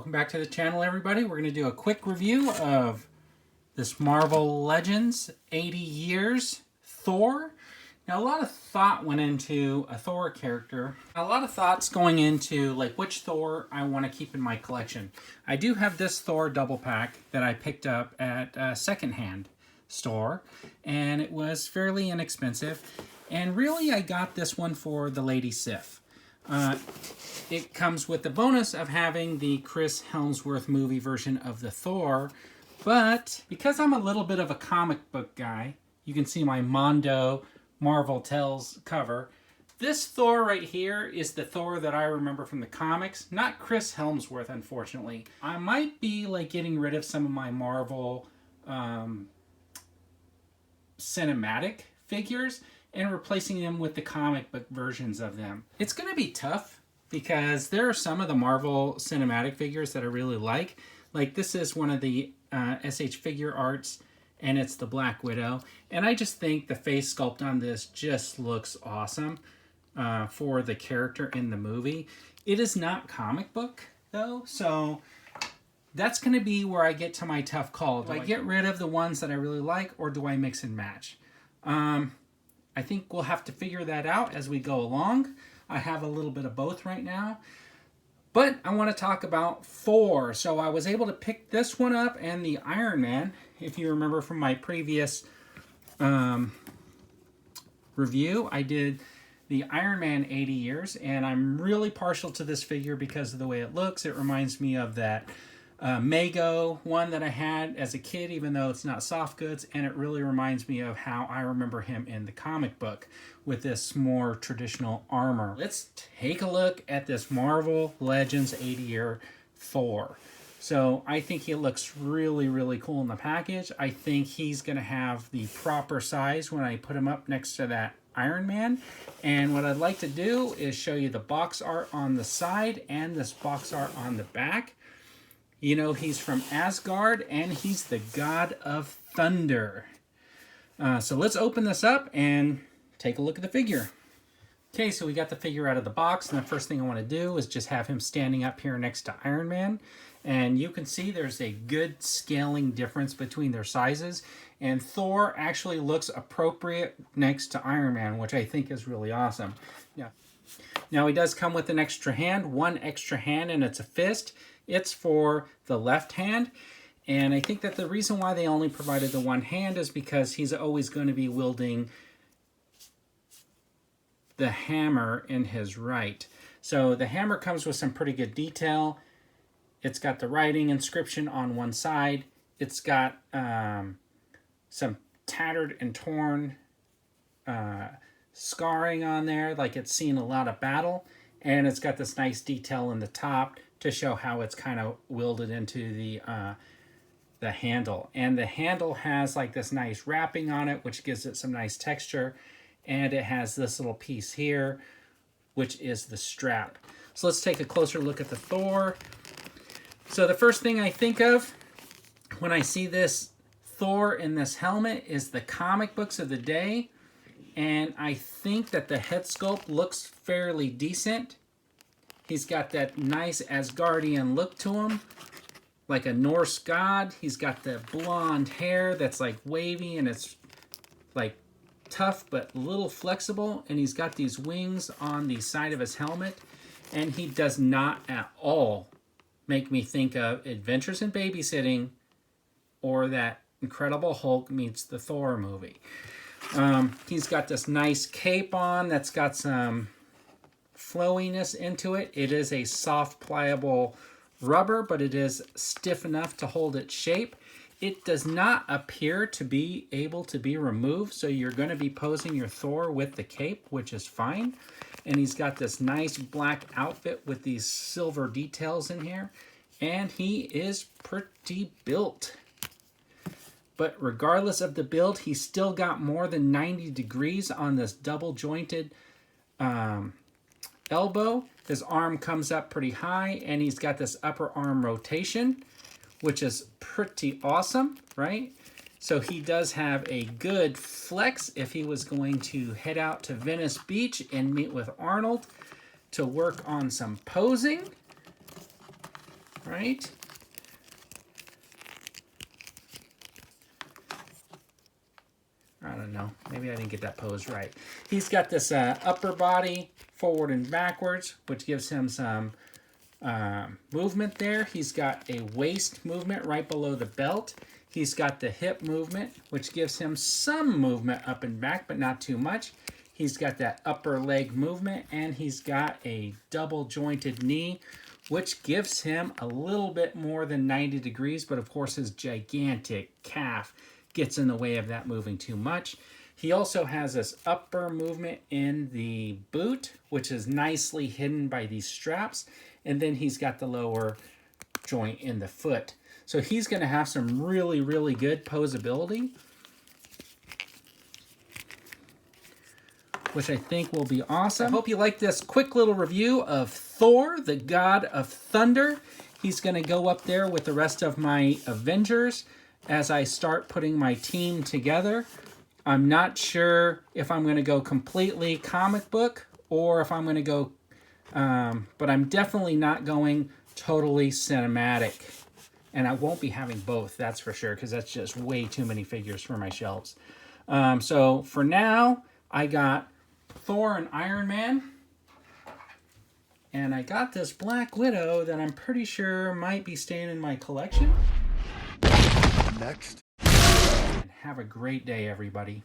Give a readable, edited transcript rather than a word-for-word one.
Welcome back to the channel, everybody. We're going to do a quick review of this Marvel Legends 80 Years Thor. Now, a lot of thought went into a Thor character. A lot of thoughts going into like which Thor I want to keep in my collection. I do have this Thor double pack that I picked up at a secondhand store, and it was fairly inexpensive. And really, I got this one for the Lady Sif. It comes with the bonus of having the Chris Hemsworth movie version of the Thor, but because I'm a little bit of a comic book guy, you can see my Mondo Marvel Tales cover. This Thor right here is the Thor that I remember from the comics, not Chris Hemsworth, unfortunately. I might be like getting rid of some of my Marvel cinematic figures and replacing them with the comic book versions of them. It's going to be tough because there are some of the Marvel cinematic figures that I really like. Like this is one of the SH Figure Arts, and it's the Black Widow. And I just think the face sculpt on this just looks awesome for the character in the movie. It is not comic book though, so that's going to be where I get to my tough call. Do I get rid of the ones that I really like, or do I mix and match? I think we'll have to figure that out as we go along. I have a little bit of both right now. But I want to talk about Thor. So I was able to pick this one up and the Iron Man. If you remember from my previous review, I did the Iron Man 80 Years. And I'm really partial to this figure because of the way it looks. It reminds me of that Mego one that I had as a kid, even though it's not soft goods, and it really reminds me of how I remember him in the comic book with this more traditional armor. Let's take a look at this Marvel Legends 80-year Thor. So I think he looks really, really cool in the package. I think he's going to have the proper size when I put him up next to that Iron Man. And what I'd like to do is show you the box art on the side and this box art on the back. You know, he's from Asgard, and he's the god of thunder. So let's open this up and take a look at the figure. Okay, so we got the figure out of the box, and the first thing I want to do is just have him standing up here next to Iron Man. And you can see there's a good scaling difference between their sizes. And Thor actually looks appropriate next to Iron Man, which I think is really awesome. Yeah. Now, he does come with an extra hand, one extra hand, and it's a fist. It's for the left hand, and I think that the reason why they only provided the one hand is because he's always going to be wielding the hammer in his right. So the hammer comes with some pretty good detail. It's got the writing inscription on one side. It's got some tattered and torn scarring on there, like it's seen a lot of battle, and it's got this nice detail in the top to show how it's kind of welded into the handle. And the handle has like this nice wrapping on it, which gives it some nice texture. And it has this little piece here, which is the strap. So let's take a closer look at the Thor. So the first thing I think of when I see this Thor in this helmet is the comic books of the day. And I think that the head sculpt looks fairly decent. He's got that nice Asgardian look to him, like a Norse god. He's got the blonde hair that's like wavy, and it's like tough but a little flexible. And he's got these wings on the side of his helmet. And he does not at all make me think of Adventures in Babysitting or that Incredible Hulk meets the Thor movie. He's got this nice cape on that's got some flowiness into it. It is a soft, pliable rubber, but it is stiff enough to hold its shape. It does not appear to be able to be removed, so you're going to be posing your Thor with the cape, which is fine. And he's got this nice black outfit with these silver details in here, and he is pretty built. But regardless of the build, he's still got more than 90 degrees on this double jointed elbow. His arm comes up pretty high, and he's got this upper arm rotation, which is pretty awesome, right? So he does have a good flex if he was going to head out to Venice Beach and meet with Arnold to work on some posing. right. I don't know. Maybe I didn't get that pose right. He's got this upper body forward and backwards, which gives him some movement there. He's got a waist movement right below the belt. He's got the hip movement, which gives him some movement up and back, but not too much. He's got that upper leg movement, and he's got a double jointed knee, which gives him a little bit more than 90 degrees, but of course his gigantic calf gets in the way of that moving too much. He also has this upper movement in the boot, which is nicely hidden by these straps. And then he's got the lower joint in the foot. So he's going to have some really, really good posability, which I think will be awesome. I hope you like this quick little review of Thor, the God of Thunder. He's going to go up there with the rest of my Avengers as I start putting my team together. I'm not sure if I'm going to go completely comic book or if I'm going to go, but I'm definitely not going totally cinematic. And I won't be having both, that's for sure, because that's just way too many figures for my shelves. So for now, I got Thor and Iron Man. And I got this Black Widow that I'm pretty sure might be staying in my collection. Next. And have a great day, everybody.